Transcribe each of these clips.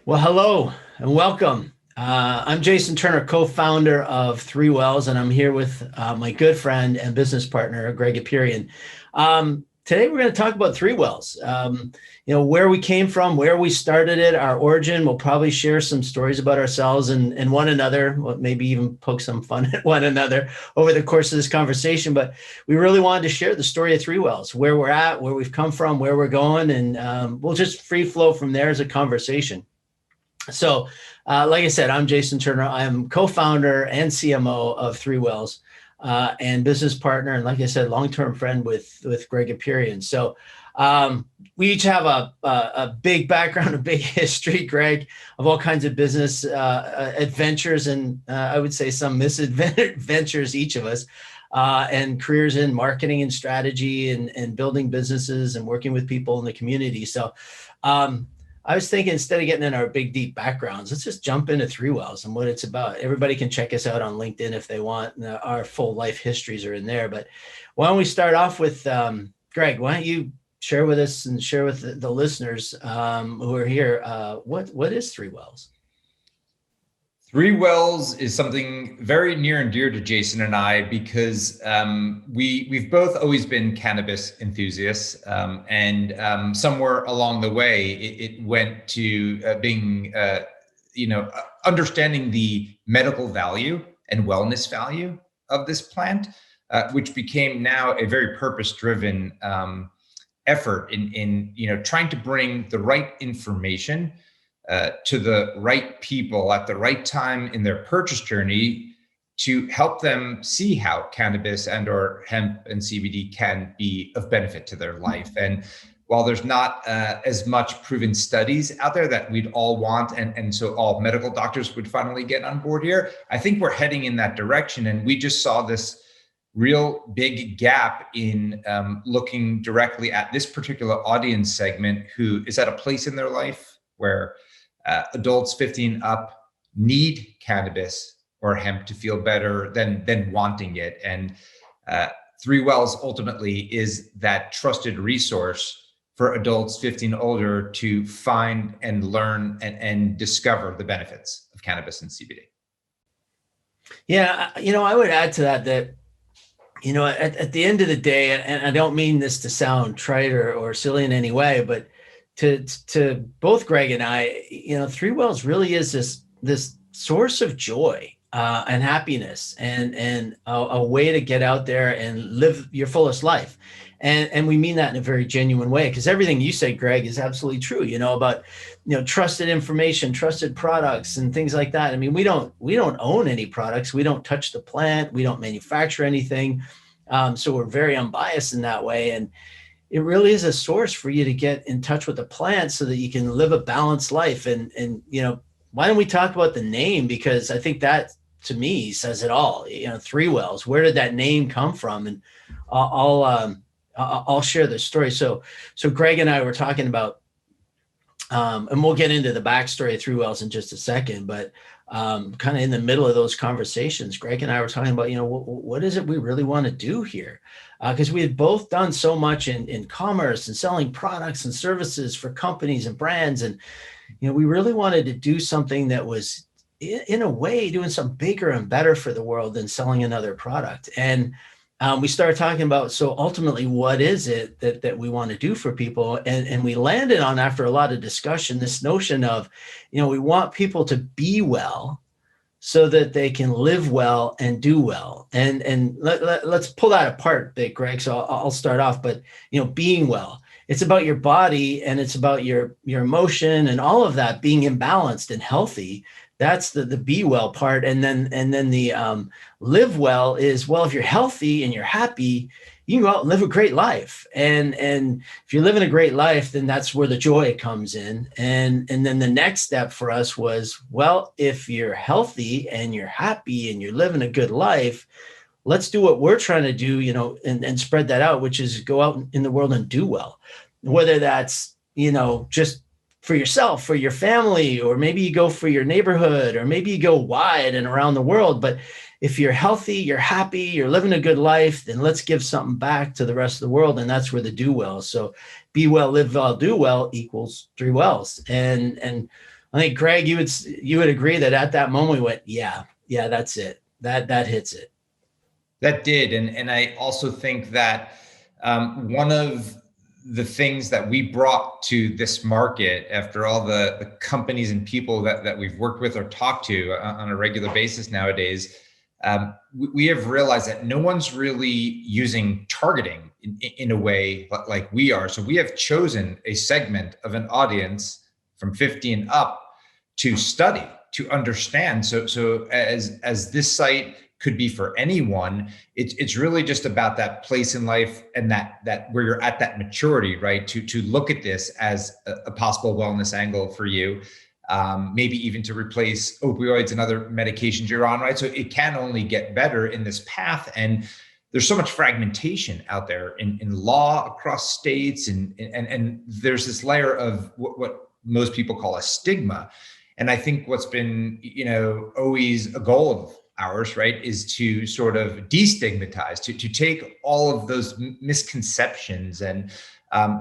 Well, hello and welcome. I'm Jason Turner, co-founder of Three Wells, and I'm here with my good friend and business partner, Greg Aperian. Today, we're going to talk about Three Wells. Where we came from, where we started it, our origin. We'll probably share some stories about ourselves and one another, maybe even poke some fun at one another over the course of this conversation. But we really wanted to share the story of Three Wells, where we're at, where we've come from, where we're going, and we'll just free flow from there as a conversation. So, like I said, I'm Jason Turner. I'm co-founder and CMO of Three Wells, and business partner, and like I said, long-term friend with Greg Aperian. So, we each have a big background, a big history, Greg, of all kinds of business adventures, and I would say some misadventures, each of us, and careers in marketing and strategy, and building businesses and working with people in the community. So. I was thinking, instead of getting in our big, deep backgrounds, let's just jump into Three Wells and what it's about. Everybody can check us out on LinkedIn if they want. Our full life histories are in there. But why don't we start off with, Greg, why don't you share with us and share with the listeners who are here, what is Three Wells? Three Wells is something very near and dear to Jason and I because we've both always been cannabis enthusiasts, and somewhere along the way it went to being understanding the medical value and wellness value of this plant, which became now a very purpose-driven effort in trying to bring the right information to the right people at the right time in their purchase journey to help them see how cannabis and or hemp and CBD can be of benefit to their life. And while there's not as much proven studies out there that we'd all want, and so all medical doctors would finally get on board here, I think we're heading in that direction. And we just saw this real big gap in looking directly at this particular audience segment who is at a place in their life where adults 15 up need cannabis or hemp to feel better than wanting it. And Three Wells ultimately is that trusted resource for adults 15 older to find and learn and discover the benefits of cannabis and CBD. Yeah, I would add to that, at the end of the day, and I don't mean this to sound trite or silly in any way, but to both Greg and I, Three Wells really is this source of joy and happiness, and a way to get out there and live your fullest life. And we mean that in a very genuine way, because everything you say, Greg, is absolutely true, about, trusted information, trusted products and things like that. I mean, we don't own any products. We don't touch the plant. We don't manufacture anything. So we're very unbiased in that way. And it really is a source for you to get in touch with the plant so that you can live a balanced life. And why don't we talk about the name? Because I think that, to me, says it all. Three Wells, where did that name come from? And I'll share the story. So Greg and I were talking about, and we'll get into the backstory of Three Wells in just a second, but kind of in the middle of those conversations, Greg and I were talking about, what is it we really want to do here? Because we had both done so much in commerce and selling products and services for companies and brands. And, we really wanted to do something that was, in a way, doing something bigger and better for the world than selling another product. And we started talking about, so ultimately, what is it that we want to do for people? And we landed on, after a lot of discussion, this notion of, we want people to be well so that they can live well and do well. And let's pull that apart a bit, Greg. So I'll start off, but, being well, it's about your body, and it's about your emotion and all of that being imbalanced and healthy. That's the be well part. And then the live well is, well, if you're healthy and you're happy, you can go out and live a great life. And if you're living a great life, then that's where the joy comes in. And then the next step for us was, well, if you're healthy and you're happy and you're living a good life, let's do what we're trying to do, and spread that out, which is go out in the world and do well, whether that's, just for yourself, for your family, or maybe you go for your neighborhood, or maybe you go wide and around the world. But if you're healthy, you're happy, you're living a good life, then let's give something back to the rest of the world. And that's where the do well. So be well, live well, do well equals Three Wells. And I think Greg, you would agree that at that moment we went, yeah, that's it. That hits it. That did. And I also think that one of the things that we brought to this market after all the companies and people that we've worked with or talked to on a regular basis nowadays, we have realized that no one's really using targeting in a way like we are. So we have chosen a segment of an audience from 50 and up to study, to understand. So as this site could be for anyone, it's really just about that place in life and that where you're at that maturity, right? To look at this as a possible wellness angle for you, maybe even to replace opioids and other medications you're on, right? So it can only get better in this path. And there's so much fragmentation out there in law across states, and there's this layer of what most people call a stigma. And I think what's been, always a goal of ours, right, is to sort of destigmatize, to take all of those misconceptions and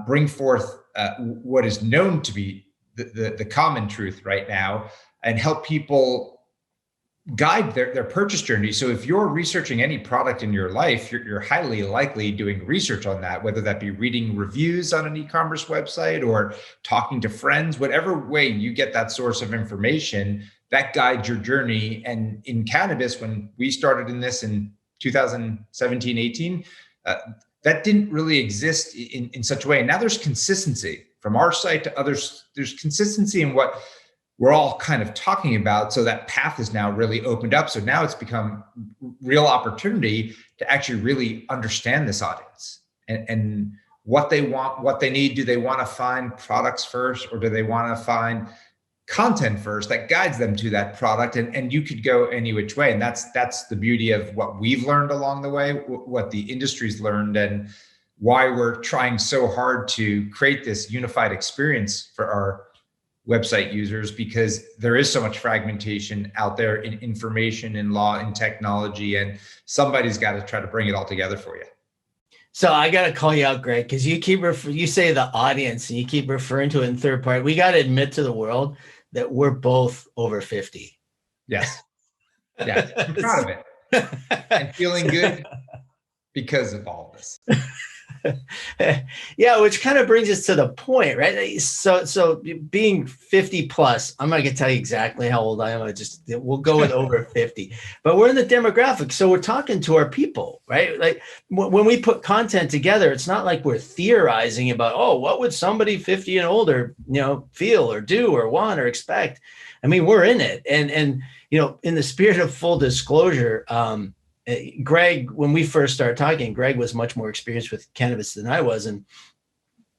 bring forth what is known to be the common truth right now, and help people guide their purchase journey. So if you're researching any product in your life, you're highly likely doing research on that, whether that be reading reviews on an e-commerce website or talking to friends, whatever way you get that source of information, that guides your journey. And in cannabis, when we started in this in 2017, 18, that didn't really exist in such a way. And now there's consistency from our site to others. There's consistency in what we're all kind of talking about. So that path is now really opened up. So now it's become real opportunity to actually really understand this audience and what they want, what they need. Do they want to find products first, or do they want to find content first that guides them to that product? And you could go any which way. And that's the beauty of what we've learned along the way, what the industry's learned, and why we're trying so hard to create this unified experience for our website users, because there is so much fragmentation out there in information, in law, in technology, and somebody's got to try to bring it all together for you. So I got to call you out, Greg, because you say the audience and you keep referring to it in third party. We got to admit to the world that we're both over 50. Yes. Yeah. I'm proud of it and feeling good because of all of this. Yeah, which kind of brings us to the point, right? So being 50 plus, I'm not gonna tell you exactly how old I am. We'll go with over 50, but we're in the demographic. So we're talking to our people, right? Like when we put content together, it's not like we're theorizing about, oh, what would somebody 50 and older, feel or do or want or expect. I mean, we're in it. And in the spirit of full disclosure, Greg, when we first started talking, Greg was much more experienced with cannabis than I was. And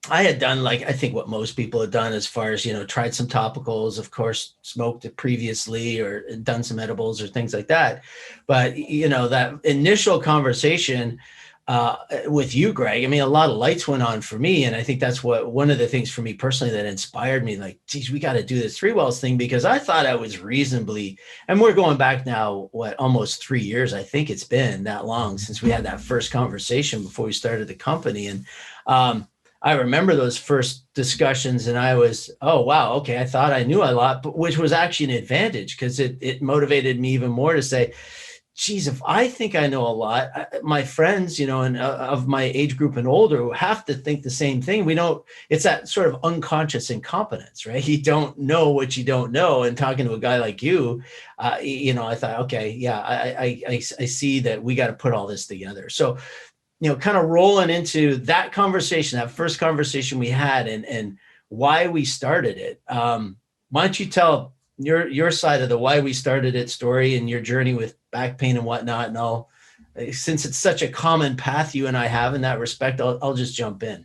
I had done, like, I think what most people had done as far as, tried some topicals, of course, smoked it previously or done some edibles or things like that. But, that initial conversation with you, Greg, I mean, a lot of lights went on for me. And I think that's one of the things for me personally that inspired me, like, geez, we got to do this Three Wells thing, because I thought I was reasonably, and we're going back now, almost 3 years. I think it's been that long since we had that first conversation before we started the company. And I remember those first discussions and I was, oh, wow, okay. I thought I knew a lot, but which was actually an advantage, because it motivated me even more to say, geez, if I think I know a lot, my friends, and of my age group and older have to think the same thing. It's that sort of unconscious incompetence, right? You don't know what you don't know. And talking to a guy like you, I thought, okay, yeah, I see that we got to put all this together. So, kind of rolling into that conversation, that first conversation we had and why we started it. Why don't you tell your side of the why we started it story and your journey with back pain and whatnot, and all, since it's such a common path you and I have in that respect, I'll just jump in.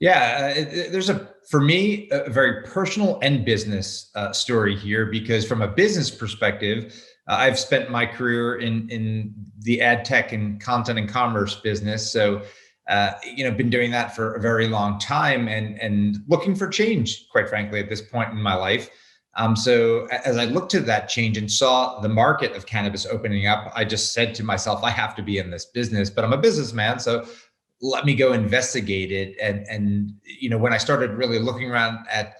Yeah, there's for me, a very personal and business story here, because from a business perspective, I've spent my career in the ad tech and content and commerce business. So, been doing that for a very long time and looking for change, quite frankly, at this point in my life. So as I looked to that change and saw the market of cannabis opening up, I just said to myself, I have to be in this business, but I'm a businessman. So let me go investigate it. And when I started really looking around at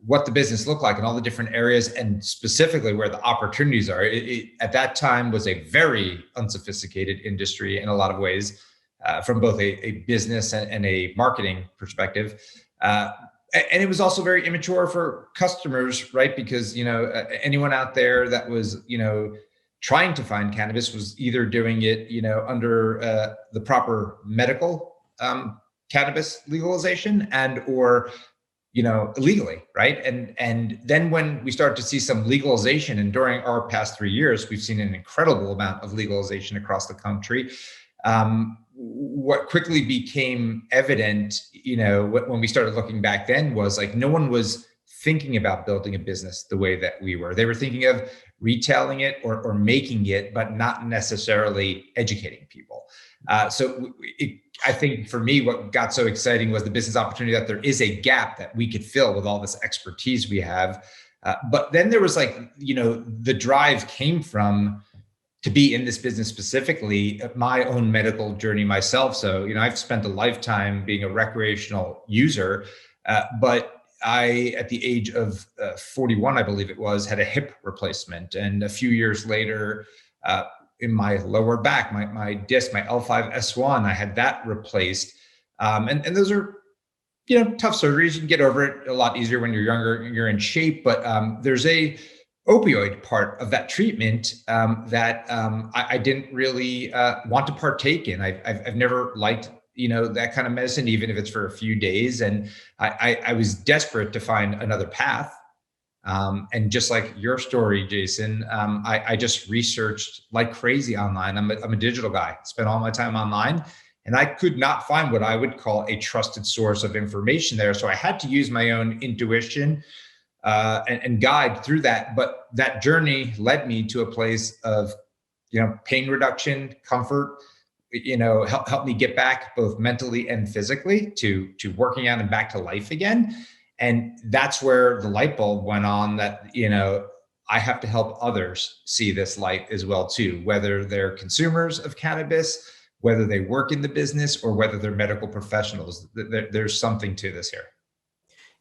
what the business looked like and all the different areas, and specifically where the opportunities are. At that time was a very unsophisticated industry in a lot of ways, from both a business and a marketing perspective. And it was also very immature for customers, right? Because, anyone out there that was, trying to find cannabis was either doing it, under the proper medical cannabis legalization or illegally, right? And then when we start to see some legalization, and during our past 3 years, we've seen an incredible amount of legalization across the country. What quickly became evident, when we started looking back then, was like no one was thinking about building a business the way that we were. They were thinking of retailing it or making it, but not necessarily educating people. I think for me, what got so exciting was the business opportunity that there is a gap that we could fill with all this expertise we have. But then there was the drive came from to be in this business specifically, my own medical journey myself. So, I've spent a lifetime being a recreational user, but I, at the age of 41, I believe it was, had a hip replacement. And a few years later, in my lower back, my disc, my L5-S1, I had that replaced. And those are, tough surgeries. You can get over it a lot easier when you're younger, you're in shape. But there's a opioid part of that treatment that I didn't really want to partake in. I've never liked, that kind of medicine, even if it's for a few days. And I was desperate to find another path. And just like your story, Jason, I just researched like crazy online. I'm a digital guy, spent all my time online, and I could not find what I would call a trusted source of information there. So I had to use my own intuition and guide through that. But that journey led me to a place of, pain reduction, comfort, help me get back both mentally and physically to working out and back to life again. And that's where the light bulb went on that, I have to help others see this light as well too, whether they're consumers of cannabis, whether they work in the business, or whether they're medical professionals. There's something to this here.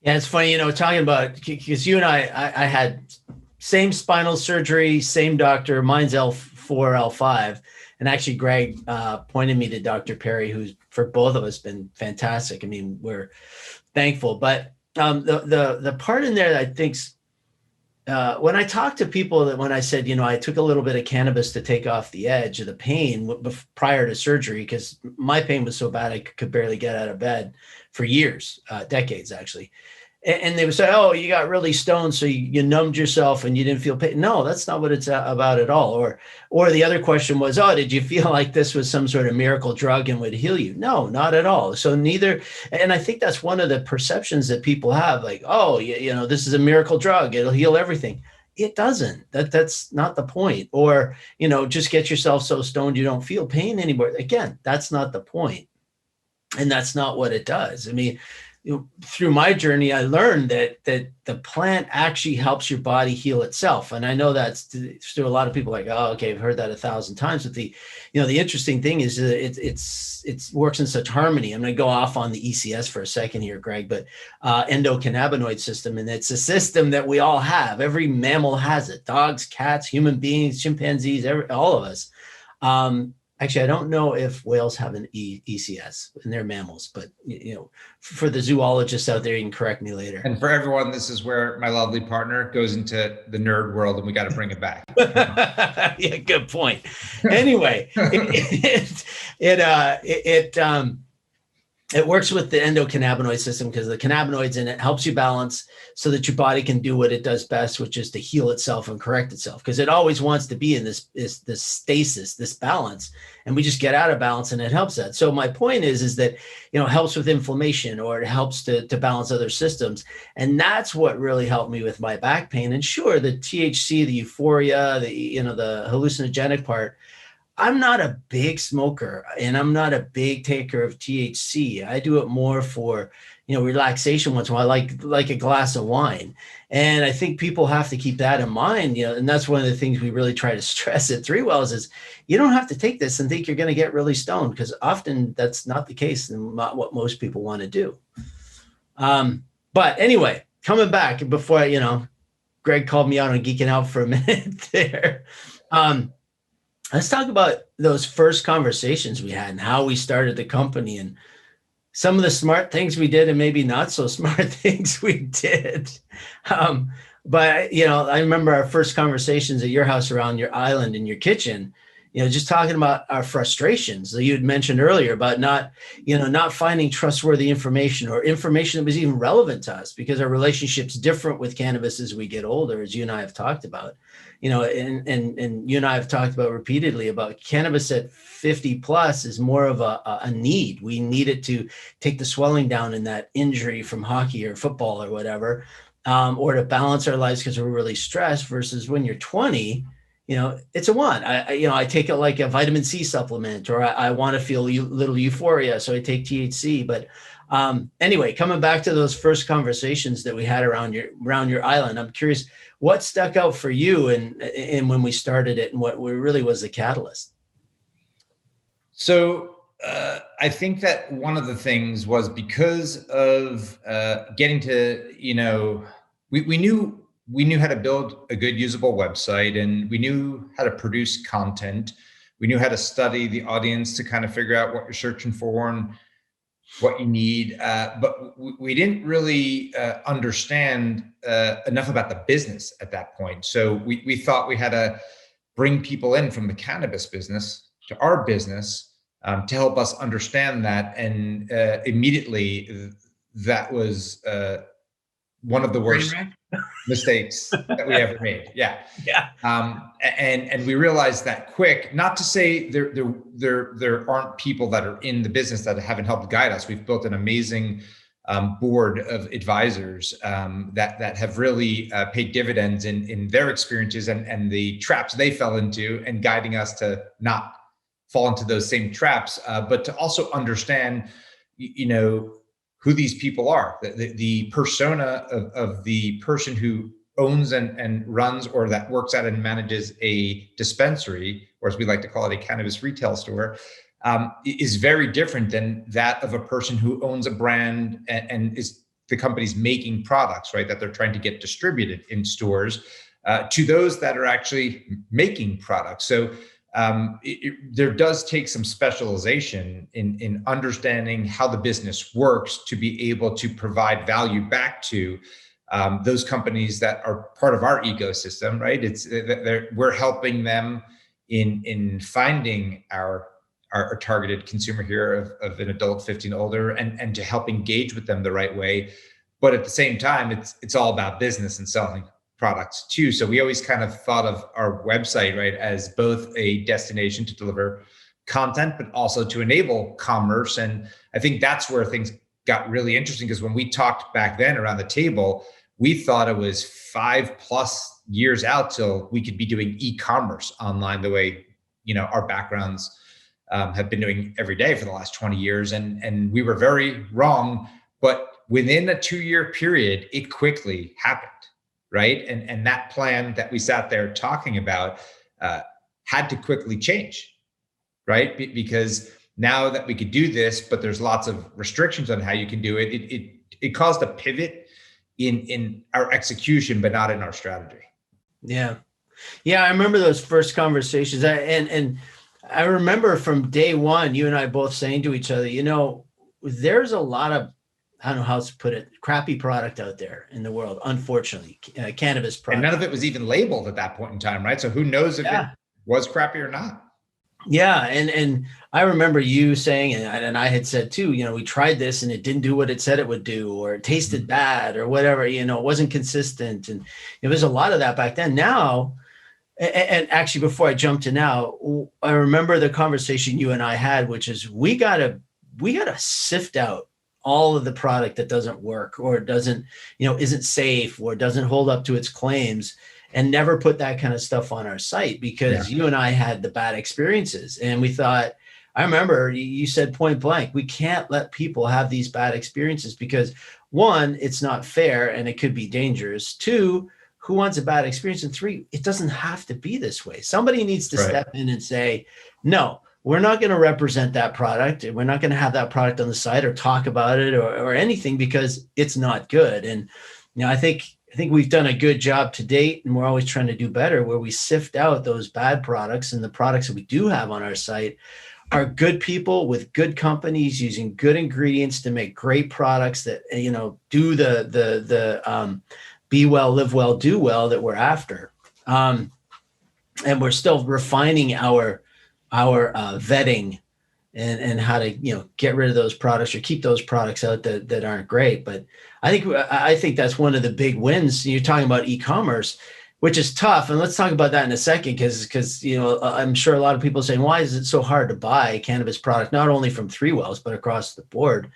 Yeah, it's funny, talking about, because you and I had same spinal surgery, same doctor, mine's L4, L5. And actually, Greg pointed me to Dr. Perry, who's for both of us been fantastic. I mean, we're thankful. But the part in there that I think's when I talk to people, that when I said, I took a little bit of cannabis to take off the edge of the pain prior to surgery, because my pain was so bad I could barely get out of bed for years, decades actually. And they would say, oh, you got really stoned, so you numbed yourself and you didn't feel pain. No, that's not what it's about at all. Or the other question was, oh, did you feel like this was some sort of miracle drug and would heal you? No, not at all. So neither. And I think that's one of the perceptions that people have, like, oh, this is a miracle drug, it'll heal everything. It doesn't. That's not the point. Or, just get yourself so stoned you don't feel pain anymore. Again, that's not the point. And that's not what it does. I mean, through my journey, I learned that the plant actually helps your body heal itself. And I know that's to a lot of people like, oh, okay, I've heard that 1,000 times. But the interesting thing is that it works in such harmony. I'm going to go off on the ECS for a second here, Greg, but endocannabinoid system. And it's a system that we all have. Every mammal has it. Dogs, cats, human beings, chimpanzees, all of us. Actually, I don't know if whales have an ECS, and they're mammals, but for the zoologists out there, you can correct me later. And for everyone, this is where my lovely partner goes into the nerd world, and we got to bring it back. Yeah, good point. Anyway, it works with the endocannabinoid system because the cannabinoids in it helps you balance so that your body can do what it does best, which is to heal itself and correct itself, because it always wants to be in this stasis, this balance, and we just get out of balance, and it helps that. So my point is that, it helps with inflammation, or it helps to balance other systems. And that's what really helped me with my back pain. And sure, the THC, the euphoria, the hallucinogenic part, I'm not a big smoker, and I'm not a big taker of THC. I do it more for, relaxation once in a while, like a glass of wine. And I think people have to keep that in mind, and that's one of the things we really try to stress at 3 Wells is you don't have to take this and think you're going to get really stoned, because often that's not the case and not what most people want to do. But anyway, coming back before, Greg called me out on geeking out for a minute there. Um, let's talk about those first conversations we had and how we started the company and some of the smart things we did and maybe not so smart things we did. But I remember our first conversations at your house around your island in your kitchen, just talking about our frustrations that you had mentioned earlier about not finding trustworthy information or information that was even relevant to us because our relationship's different with cannabis as we get older, as you and I have talked about, and you and I have talked about repeatedly about cannabis at 50 plus is more of a need. We need it to take the swelling down in that injury from hockey or football or whatever, or to balance our lives because we're really stressed versus when you're 20, it's a want. I take it like a vitamin C supplement, or I want to feel a little euphoria, so I take THC. But anyway, coming back to those first conversations that we had around your island, I'm curious what stuck out for you and when we started it, and what really was the catalyst. So I think that one of the things was because of getting to, we knew how to build a good usable website, and we knew how to produce content. We knew how to study the audience to kind of figure out what you're searching for and what you need. But we didn't really understand enough about the business at that point. So we thought we had to bring people in from the cannabis business to our business to help us understand that. And immediately that was one of the worst mistakes that we ever made. Yeah. Yeah. And we realized that quick, not to say there aren't people that are in the business that haven't helped guide us. We've built an amazing board of advisors that have really paid dividends in their experiences and the traps they fell into, and guiding us to not fall into those same traps, but to also understand, who these people are, the persona of the person who owns and runs, or that works at and manages a dispensary, or as we like to call it, a cannabis retail store, is very different than that of a person who owns a brand and is the company's making products, right, that they're trying to get distributed in stores, to those that are actually making products. So there does take some specialization in understanding how the business works to be able to provide value back to those companies that are part of our ecosystem, right? We're helping them in finding our targeted consumer here of an adult 15 older, and to help engage with them the right way. But at the same time, it's all about business and selling products too. So we always kind of thought of our website, right, as both a destination to deliver content, but also to enable commerce. And I think that's where things got really interesting, because when we talked back then around the table, we thought it was 5+ years out till we could be doing e-commerce online the way, our backgrounds have been doing every day for the last 20 years. And we were very wrong, but within a 2-year period, it quickly happened. Right. And that plan that we sat there talking about had to quickly change. Right. Because now that we could do this, but there's lots of restrictions on how you can do it, it caused a pivot in our execution, but not in our strategy. Yeah. Yeah. I remember those first conversations. And I remember from day one, you and I both saying to each other, there's a lot of, I don't know how to put it, crappy product out there in the world, unfortunately, cannabis product. And none of it was even labeled at that point in time, right? So who knows if it was crappy or not? Yeah. And I remember you saying, and I had said too, we tried this and it didn't do what it said it would do, or it tasted bad or whatever, it wasn't consistent. And there was a lot of that back then. Now, and actually before I jump to now, I remember the conversation you and I had, which is we gotta sift out all of the product that doesn't work, or doesn't, isn't safe, or doesn't hold up to its claims, and never put that kind of stuff on our site, because you and I had the bad experiences. And we thought, I remember you said point blank, we can't let people have these bad experiences, because 1, it's not fair and it could be dangerous. 2, who wants a bad experience? And 3, it doesn't have to be this way. Somebody needs to step in and say, no, we're not going to represent that product. We're not going to have that product on the site or talk about it or anything, because it's not good. And I think we've done a good job to date, and we're always trying to do better, where we sift out those bad products, and the products that we do have on our site are good people with good companies using good ingredients to make great products that do the be well, live well, do well that we're after. And we're still refining our vetting and how to get rid of those products or keep those products out that aren't great. But I think that's one of the big wins. You're talking about e-commerce, which is tough, and let's talk about that in a second, because I'm sure a lot of people are saying, why is it so hard to buy a cannabis product, not only from Three Wells but across the board?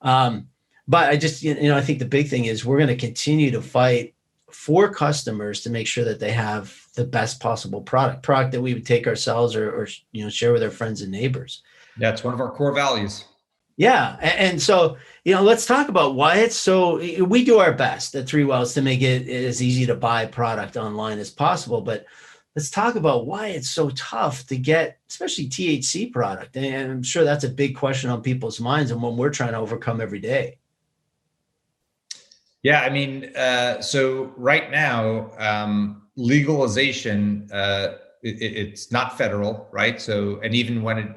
But I just I think the big thing is we're going to continue to fight for customers to make sure that they have the best possible product that we would take ourselves or share with our friends and neighbors. That's one of our core values. Yeah. And so, let's talk about why it's so, we do our best at Three Wells to make it as easy to buy product online as possible. But let's talk about why it's so tough to get, especially THC product. And I'm sure that's a big question on people's minds and one we're trying to overcome every day. Yeah. I mean, so right now, legalization, it's not federal, right? So, and even when it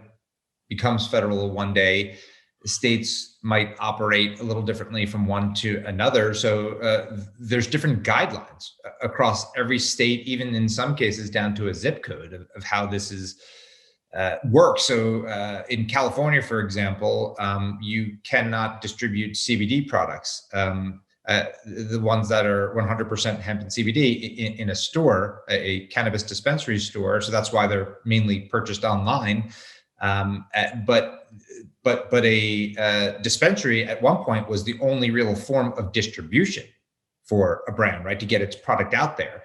becomes federal one day, states might operate a little differently from one to another. So there's different guidelines across every state, even in some cases down to a zip code of how this is works. So in California, for example, you cannot distribute CBD products, the ones that are 100% hemp and CBD in a store, a cannabis dispensary store. So that's why they're mainly purchased online. But a dispensary at one point was the only real form of distribution for a brand, right? To get its product out there.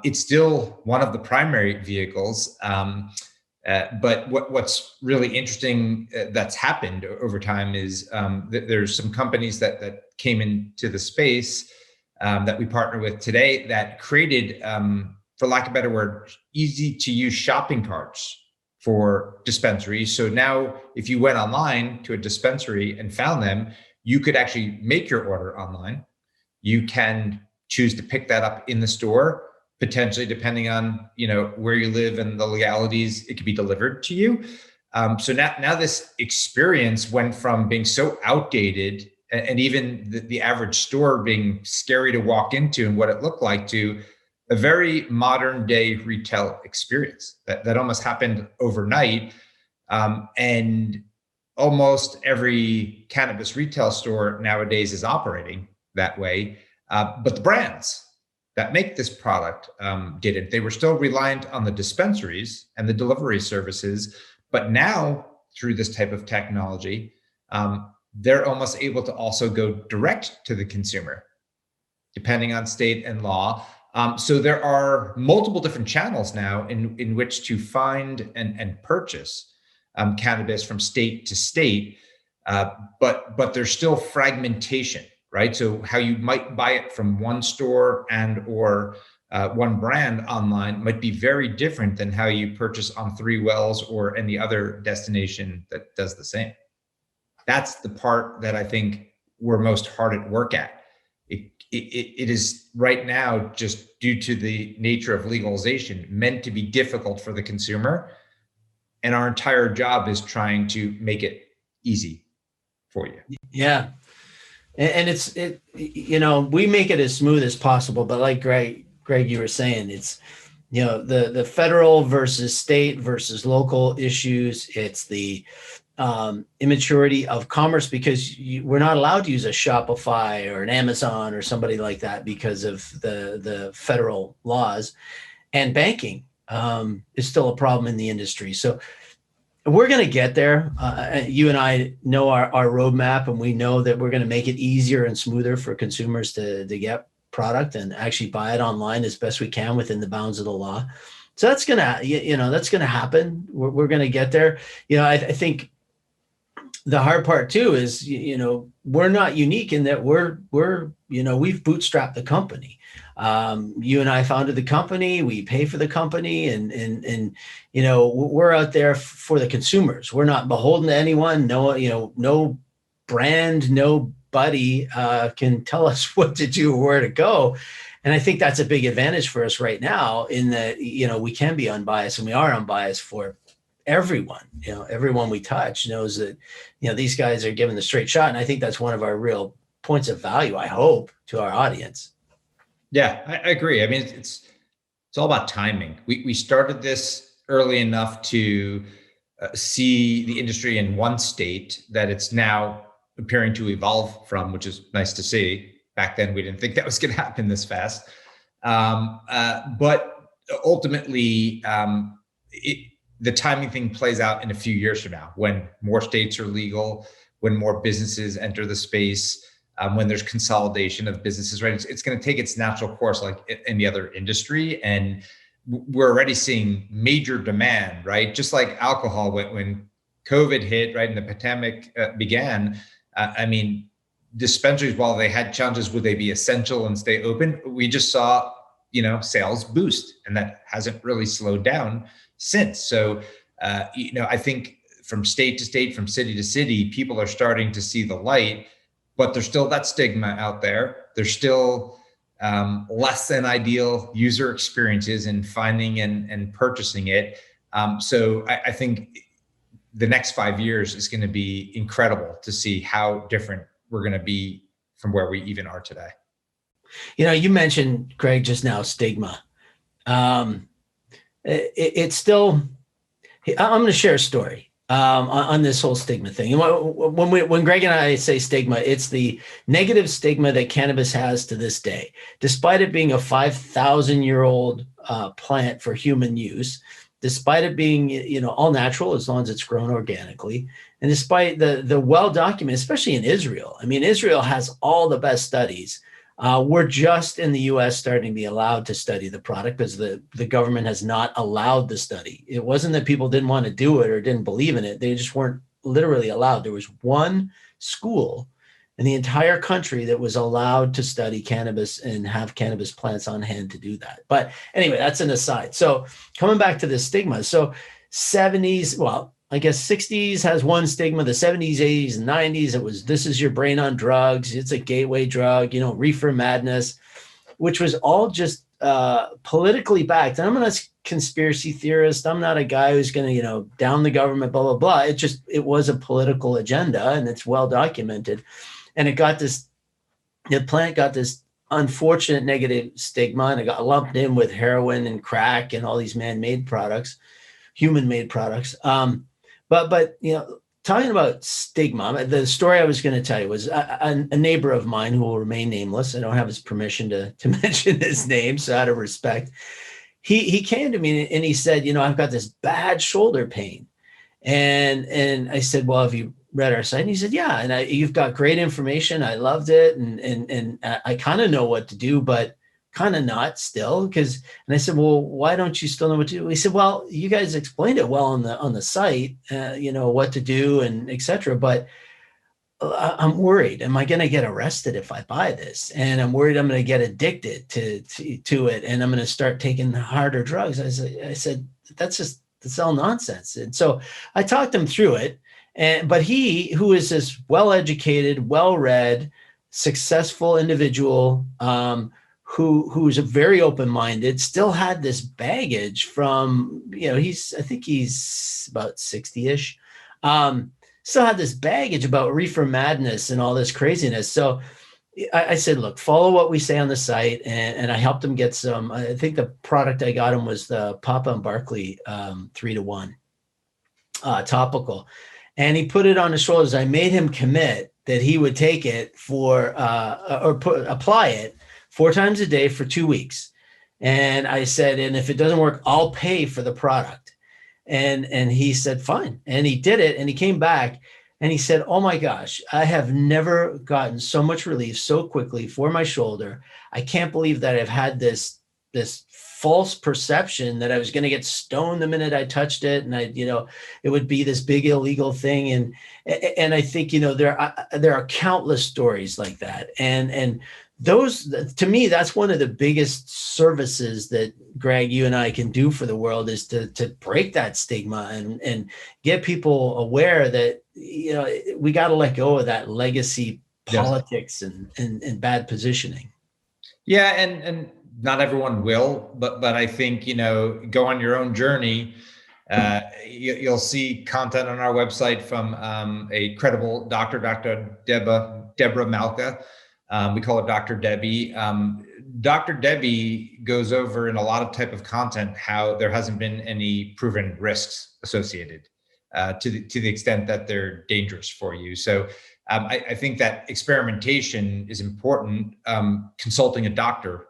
It's still one of the primary vehicles. But what's really interesting that's happened over time is that there's some companies that came into the space that we partner with today that created, for lack of a better word, easy to use shopping carts for dispensaries. So now if you went online to a dispensary and found them, you could actually make your order online. You can choose to pick that up in the store, potentially depending on where you live and the legalities, it could be delivered to you. So now this experience went from being so outdated and even the average store being scary to walk into and what it looked like to a very modern day retail experience that almost happened overnight. And almost every cannabis retail store nowadays is operating that way. But the brands that make this product didn't. They were still reliant on the dispensaries and the delivery services. But now through this type of technology, they're almost able to also go direct to the consumer, depending on state and law. So there are multiple different channels now in which to find and purchase cannabis from state to state, but there's still fragmentation, right? So how you might buy it from one store and or one brand online might be very different than how you purchase on Three Wells or any other destination that does the same. That's the part that I think we're most hard at work at. It is right now, just due to the nature of legalization, meant to be difficult for the consumer. And our entire job is trying to make it easy for you. Yeah. And we make it as smooth as possible, but like Greg, you were saying, it's, the federal versus state versus local issues. It's the immaturity of commerce, because we're not allowed to use a Shopify or an Amazon or somebody like that because of the federal laws. And banking is still a problem in the industry. So we're going to get there. You and I know our roadmap, and we know that we're going to make it easier and smoother for consumers to get product and actually buy it online as best we can within the bounds of the law. So that's going to happen. We're going to get there. I think the hard part too is, we're not unique in that we've bootstrapped the company. You and I founded the company, we pay for the company, and we're out there for the consumers. We're not beholden to anyone. No brand, no buddy can tell us what to do or where to go. And I think that's a big advantage for us right now in that, we can be unbiased, and we are unbiased for everyone. Everyone we touch knows that, these guys are given the straight shot. And I think that's one of our real points of value, I hope, to our audience. Yeah, I agree. I mean, it's all about timing. We started this early enough to see the industry in one state that it's now appearing to evolve from, which is nice to see. Back then, we didn't think that was going to happen this fast. But ultimately, the timing thing plays out in a few years from now, when more states are legal, when more businesses enter the space, when there's consolidation of businesses, right? It's going to take its natural course like any other industry. And we're already seeing major demand, right? Just like alcohol, when COVID hit, right, and the pandemic began, I mean, dispensaries, while they had challenges, would they be essential and stay open? We just saw, sales boost, and that hasn't really slowed down since. So, I think from state to state, from city to city, people are starting to see the light, but there's still that stigma out there. There's still less than ideal user experiences in finding and purchasing it. So I think the next 5 years is going to be incredible to see how different we're going to be from where we even are today. You mentioned, Greg, just now, stigma. It's still, I'm going to share a story on this whole stigma thing. When Greg and I say stigma, it's the negative stigma that cannabis has to this day, despite it being a 5,000-year-old plant for human use, despite it being, all natural as long as it's grown organically, and despite the well-documented, especially in Israel. I mean, Israel has all the best studies. We're just in the U.S. starting to be allowed to study the product because the government has not allowed the study. It wasn't that people didn't want to do it or didn't believe in it. They just weren't literally allowed. There was one school in the entire country that was allowed to study cannabis and have cannabis plants on hand to do that. But anyway, that's an aside. So coming back to the stigma. So 70s, well, I guess 60s has one stigma, the 70s, 80s, and 90s, it was, this is your brain on drugs. It's a gateway drug, reefer madness, which was all just politically backed. And I'm not a conspiracy theorist. I'm not a guy who's going to, down the government, blah, blah, blah. It was a political agenda, and it's well documented. And the plant got this unfortunate negative stigma, and it got lumped in with heroin and crack and all these man-made products, human-made products. But talking about stigma, the story I was going to tell you was a neighbor of mine who will remain nameless. I don't have his permission to mention his name, so out of respect, he came to me and he said, I've got this bad shoulder pain, and I said, well, have you read our site? And he said, yeah, and you've got great information. I loved it, and I kind of know what to do, but kind of not still. And I said, well, why don't you still know what to do? He said, well, you guys explained it well on the site, what to do and et cetera, but I'm worried. Am I going to get arrested if I buy this? And I'm worried I'm going to get addicted to it, and I'm going to start taking harder drugs. I said, that's all nonsense. And so I talked him through it. But he, who is this well-educated, well-read, successful individual, who's a very open-minded, still had this baggage from, I think he's about 60-ish, still had this baggage about reefer madness and all this craziness. So I said, look, follow what we say on the site. And I helped him get some, I think the product I got him was the Papa and Barkley 3-to-1 topical. And he put it on his shoulders. I made him commit that he would take it apply it 4 times a day for 2 weeks. And I said, and if it doesn't work, I'll pay for the product. And he said, fine. And he did it. And he came back and he said, oh my gosh, I have never gotten so much relief so quickly for my shoulder. I can't believe that I've had this false perception that I was going to get stoned the minute I touched it. And it would be this big illegal thing. And I think, there are countless stories like that. And those, to me, that's one of the biggest services that, Greg, you and I can do for the world, is to break that stigma and get people aware that, we got to let go of that legacy Yes. politics and bad positioning. Yeah, and not everyone will, but I think, go on your own journey. You'll see content on our website from a credible doctor, Dr. Deborah Malka. We call her Dr. Debbie. Dr. Debbie goes over in a lot of type of content how there hasn't been any proven risks associated to the extent that they're dangerous for you. So I think that experimentation is important. Consulting a doctor,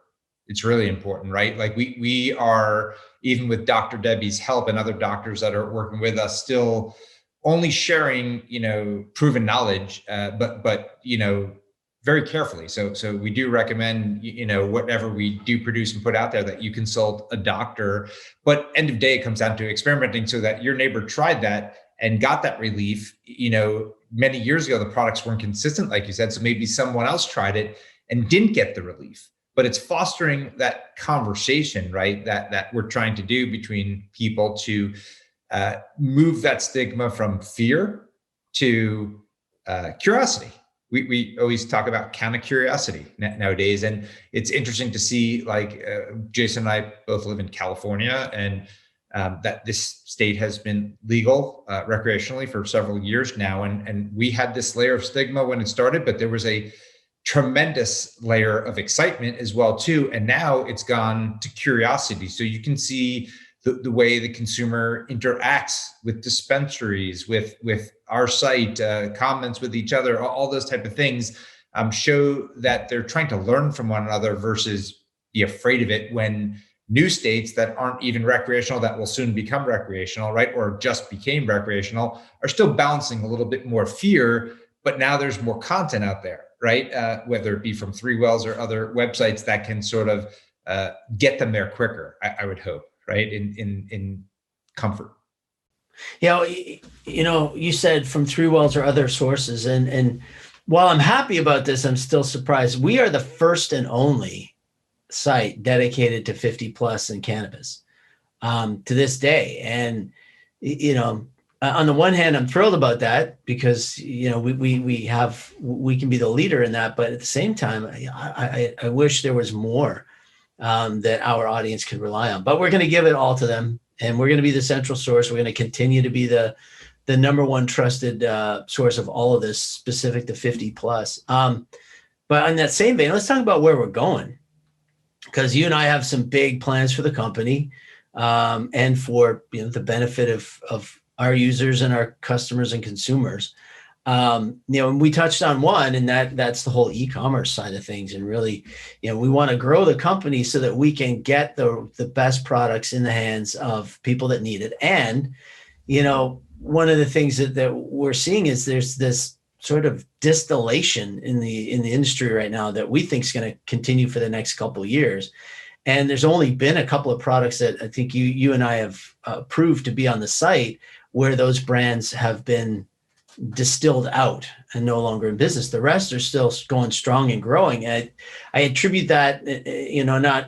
it's really important, right? Like we are, even with Dr. Debbie's help and other doctors that are working with us, still only sharing, proven knowledge, but very carefully. So we do recommend, whatever we do produce and put out there, that you consult a doctor. But end of day, it comes down to experimenting, so that your neighbor tried that and got that relief. Many years ago, the products weren't consistent, like you said. So maybe someone else tried it and didn't get the relief. But it's fostering that conversation, right? That we're trying to do between people to move that stigma from fear to curiosity. We always talk about counter curiosity nowadays, and it's interesting to see, like, Jason and I both live in California, and that this state has been legal recreationally for several years now, and we had this layer of stigma when it started, but there was a tremendous layer of excitement as well too, and now it's gone to curiosity. So you can see the way the consumer interacts with dispensaries, with our site, comments with each other, all those type of things show that they're trying to learn from one another versus be afraid of it, when new states that aren't even recreational, that will soon become recreational, right, or just became recreational, are still balancing a little bit more fear. But now there's more content out there, right? Whether it be from Three Wells or other websites that can sort of get them there quicker, I would hope, right? In comfort. You said from Three Wells or other sources, and while I'm happy about this, I'm still surprised. We are the first and only site dedicated to 50 plus in cannabis to this day. And on the one hand, I'm thrilled about that, because we can be the leader in that. But at the same time, I wish there was more that our audience could rely on. But we're going to give it all to them, and we're going to be the central source. We're going to continue to be the number one trusted source of all of this specific to 50 plus. But on that same vein, let's talk about where we're going, because you and I have some big plans for the company, and for the benefit of our users and our customers and consumers. And we touched on one, and that's the whole e-commerce side of things. And really, we want to grow the company so that we can get the best products in the hands of people that need it. And, one of the things that we're seeing is there's this sort of distillation in the industry right now that we think is going to continue for the next couple of years. And there's only been a couple of products that I think you and I have proved to be on the site, where those brands have been distilled out and no longer in business. The rest are still going strong and growing. And I attribute that,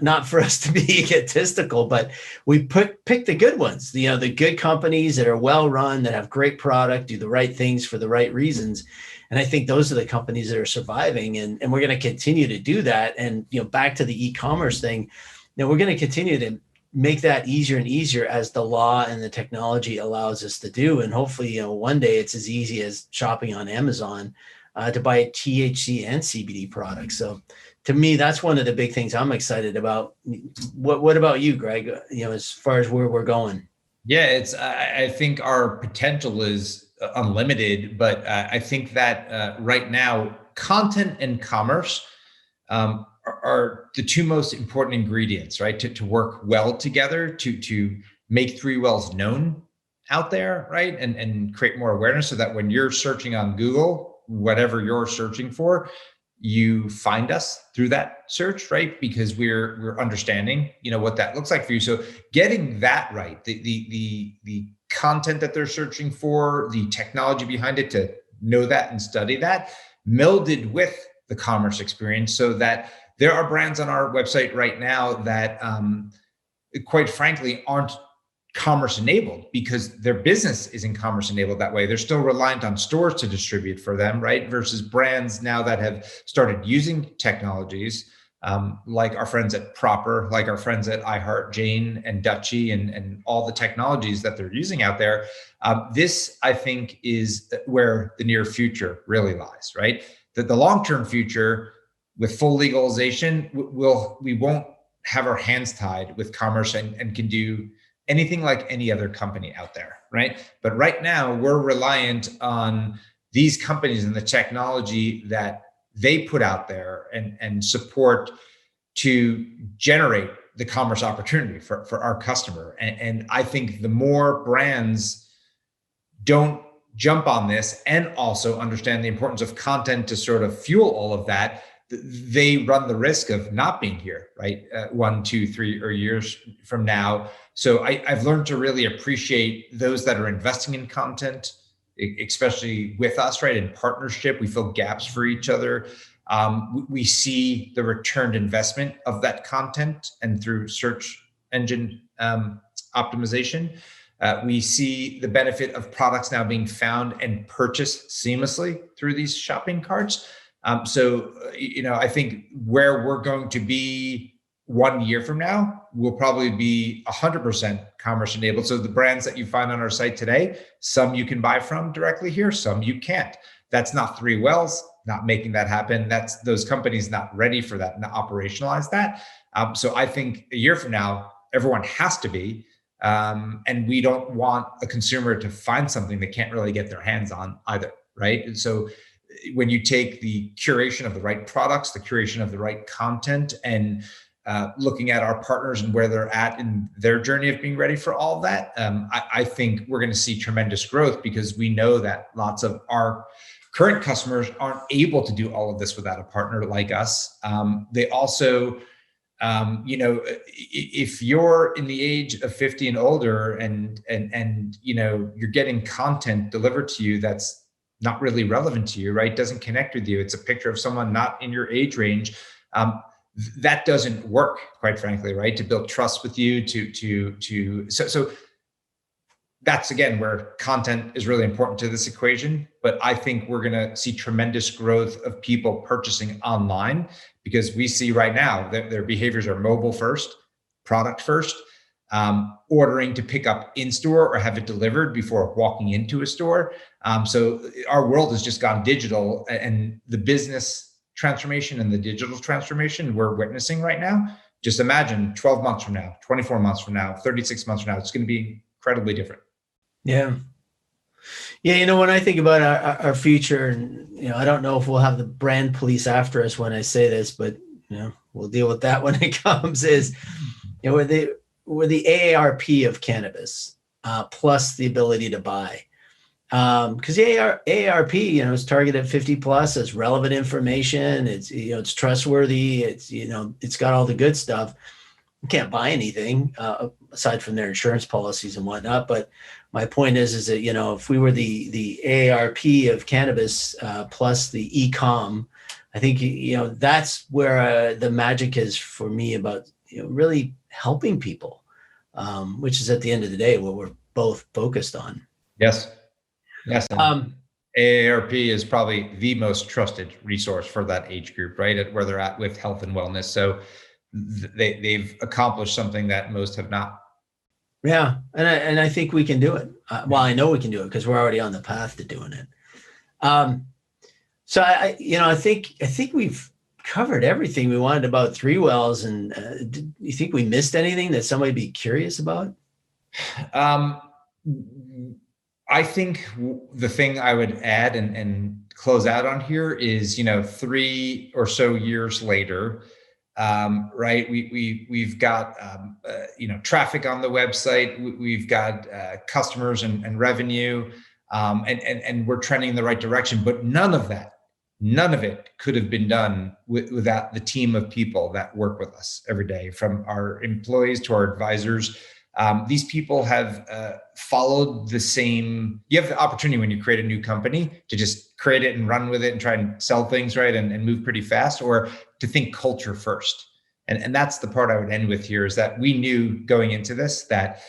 not for us to be egotistical, but we pick the good ones, the good companies that are well run, that have great product, do the right things for the right reasons. And I think those are the companies that are surviving, and we're going to continue to do that. And, back to the e-commerce thing, we're going to continue to make that easier and easier as the law and the technology allows us to do. And hopefully, one day it's as easy as shopping on Amazon to buy THC and CBD products. So to me, that's one of the big things I'm excited about. What about you, Greg, as far as where we're going? Yeah, I think our potential is unlimited, but I think that right now, content and commerce are the two most important ingredients, right? To work well together, to make Three Wells known out there, right? And create more awareness, so that when you're searching on Google, whatever you're searching for, you find us through that search, right? Because we're understanding, what that looks like for you. So getting that right, the content that they're searching for, the technology behind it, to know that and study that, melded with the commerce experience, so that there are brands on our website right now that, quite frankly, aren't commerce enabled because their business isn't commerce enabled that way. They're still reliant on stores to distribute for them, right? Versus brands now that have started using technologies, like our friends at Proper, like our friends at iHeart, Jane and Dutchy, and all the technologies that they're using out there. This, I think, is where the near future really lies, right? That the long-term future with full legalization, we won't have our hands tied with commerce and can do anything like any other company out there, right? But right now, we're reliant on these companies and the technology that they put out there and support to generate the commerce opportunity for our customer. And I think the more brands don't jump on this and also understand the importance of content to sort of fuel all of that, they run the risk of not being here, right? 1, 2, 3 or years from now. So I've learned to really appreciate those that are investing in content, especially with us, right? In partnership, we fill gaps for each other. We see the returned investment of that content, and through search engine optimization, we see the benefit of products now being found and purchased seamlessly through these shopping carts. I think where we're going to be 1 year from now will probably be 100% commerce enabled. So the brands that you find on our site today, some you can buy from directly here, some you can't. That's not 3Wells not making that happen. That's those companies not ready for that, not operationalize that. So I think a year from now, everyone has to be. And we don't want a consumer to find something they can't really get their hands on either, right? And so when you take the curation of the right products, the curation of the right content, and looking at our partners and where they're at in their journey of being ready for all of that, I think we're going to see tremendous growth, because we know that lots of our current customers aren't able to do all of this without a partner like us. They also, if you're in the age of 50 and older and you're getting content delivered to you that's not really relevant to you, right? Doesn't connect with you. It's a picture of someone not in your age range. That doesn't work, quite frankly, right? To build trust with you, so that's, again, where content is really important to this equation. But I think we're going to see tremendous growth of people purchasing online, because we see right now that their behaviors are mobile first, product first, ordering to pick up in store or have it delivered before walking into a store. So our world has just gone digital, and the business transformation and the digital transformation we're witnessing right now, just imagine 12 months from now, 24 months from now, 36 months from now, it's going to be incredibly different. Yeah. Yeah. When I think about our future, and, I don't know if we'll have the brand police after us when I say this, but, we'll deal with that when it comes, is, we're the AARP of cannabis, plus the ability to buy. Because the AARP, is targeted 50 plus, it's relevant information. It's, it's trustworthy. It's, it's got all the good stuff. You can't buy anything aside from their insurance policies and whatnot. But my point is that, if we were the AARP of cannabis, plus the e-com, I think, that's where the magic is for me about, really helping people, which is at the end of the day what we're both focused on. Yes. AARP is probably the most trusted resource for that age group, right? At where they're at with health and wellness. So they've accomplished something that most have not. Yeah. And I think we can do it. I know we can do it because we're already on the path to doing it. So I think we've covered everything we wanted about 3Wells. And do you think we missed anything that somebody would be curious about? I think the thing I would add and close out on here is, 3 or so years later, right? We've got, traffic on the website. We've got customers and revenue, and we're trending in the right direction. But none of it could have been done without the team of people that work with us every day, from our employees to our advisors. These people have followed the same. You have the opportunity when you create a new company to just create it and run with it and try and sell things, right, and move pretty fast, or to think culture first. And that's the part I would end with here, is that we knew going into this that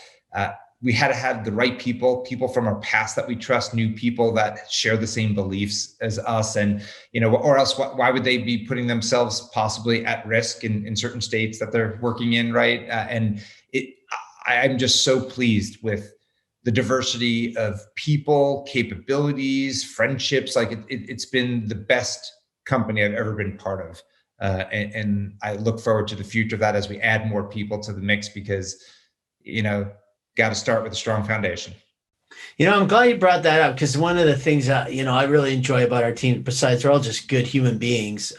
we had to have the right people from our past that we trust, new people that share the same beliefs as us. And, or else why would they be putting themselves possibly at risk in certain states that they're working in, right? I'm just so pleased with the diversity of people, capabilities, friendships. Like it's been the best company I've ever been part of. And I look forward to the future of that as we add more people to the mix, because, got to start with a strong foundation. I'm glad you brought that up, because one of the things that, I really enjoy about our team, besides they're all just good human beings,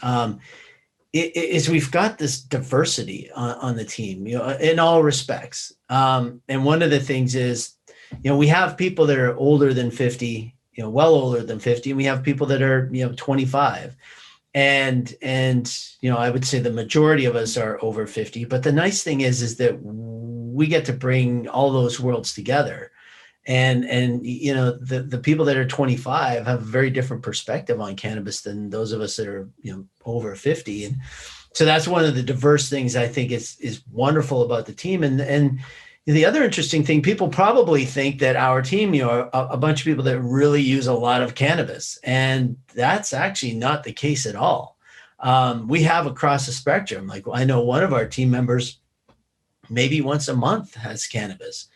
is we've got this diversity on the team, in all respects. And one of the things is, we have people that are older than 50, well older than 50, and we have people that are, 25. And I would say the majority of us are over 50. But the nice thing is that we get to bring all those worlds together. And the people that are 25 have a very different perspective on cannabis than those of us that are, over 50. And so that's one of the diverse things I think is wonderful about the team. And the other interesting thing, people probably think that our team, are a bunch of people that really use a lot of cannabis, and that's actually not the case at all. We have across the spectrum. Like, I know one of our team members, maybe once a month, has cannabis.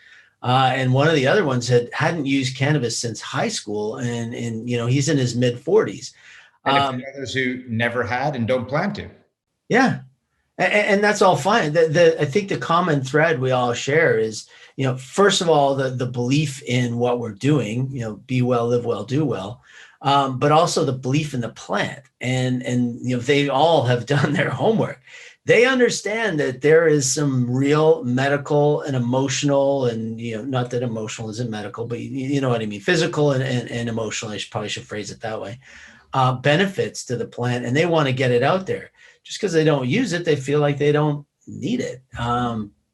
And one of the other ones hadn't used cannabis since high school, and he's in his mid 40s. And others who never had and don't plan to. Yeah. And that's all fine. I think the common thread we all share is, first of all, the belief in what we're doing, be well, live well, do well, but also the belief in the plant. And they all have done their homework. They understand that there is some real medical and emotional, and, not that emotional isn't medical, but you know what I mean, physical and emotional, probably should phrase it that way, benefits to the plant, and they want to get it out there. Just because they don't use it, they feel like they don't need it.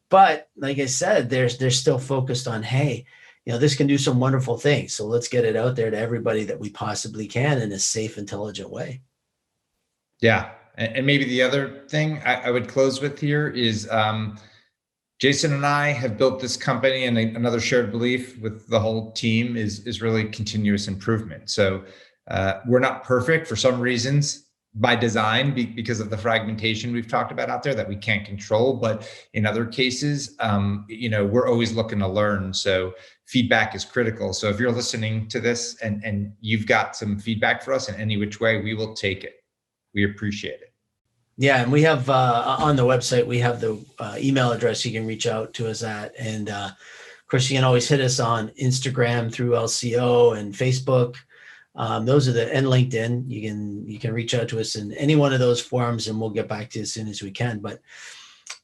But like I said, they're still focused on, hey, this can do some wonderful things. So let's get it out there to everybody that we possibly can in a safe, intelligent way. Yeah. And maybe the other thing I would close with here is Jason and I have built this company, and another shared belief with the whole team is really continuous improvement. So we're not perfect for some reasons, by design, because of the fragmentation we've talked about out there that we can't control. But in other cases, we're always looking to learn. So feedback is critical. So if you're listening to this and you've got some feedback for us in any which way, we will take it. We appreciate it. Yeah. And we have on the website, we have the email address you can reach out to us at. And of course, you can always hit us on Instagram through LCO and Facebook. Those are and LinkedIn. You can reach out to us in any one of those forums, and we'll get back to you as soon as we can. But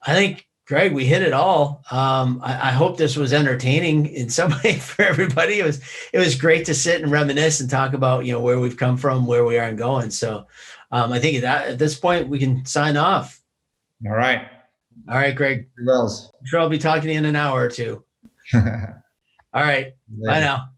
I think, Greg, we hit it all. I hope this was entertaining in some way for everybody. It was great to sit and reminisce and talk about, where we've come from, where we are and going. So I think at this point we can sign off. All right. All right, Greg. I'm sure I'll be talking to you in an hour or two. All right. Later. Bye now.